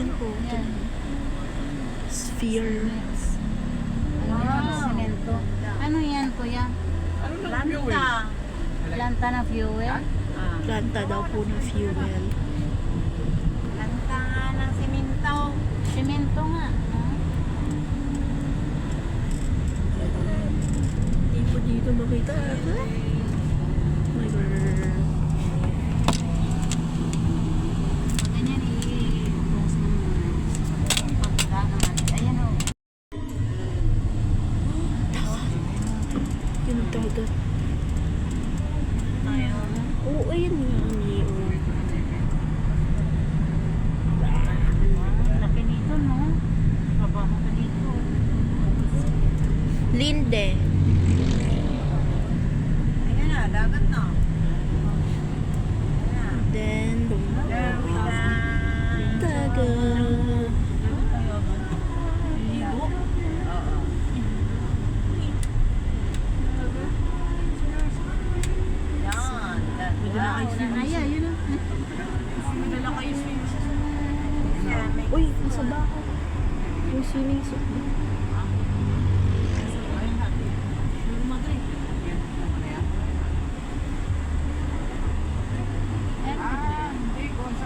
Yun po. Yan. Sphere. Ano yan? Semento. Ano yan, kuya? Ano lang fuel? Planta na fuel? Planta daw po ng fuel. Kanta nga ng simento. Semento nga. Hindi po dito makita. My God. Ganyan i-close mo muna. Pagka naman. Ayan o. Yung dagat. Ayun. Oo, ayun nga. Laki nito, no? Trabaho ka dito. Linde. Ayan na, dagat na. Then, There we go. dagat. Yan. Ay, yun o. Madala kayo Yan, may Uy, nasa baka. Yung swimming suit.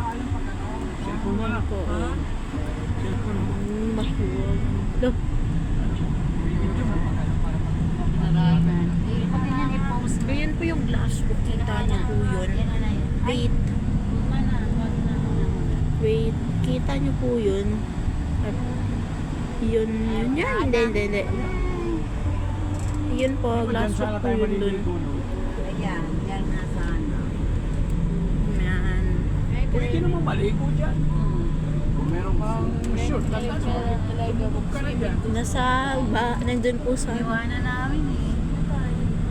Cellphone mo na. Po. Mahiwag. Look. Pati niyan i-post. Ganyan po yung glass book. Kita niyo po yun. Yan na yan. Wait. Wag na. Wait. Kita niyo po yun. At yun. Yan. Hindi. Yun po. Glass book po yun dun. Ayan, yan nga sana. Yan. Pwede naman maligo dyan. Kung meron kang shoot, bubog ka na dyan. Nasa ba, nandun po sa Iwanan namin eh.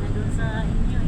Nandun sa inyo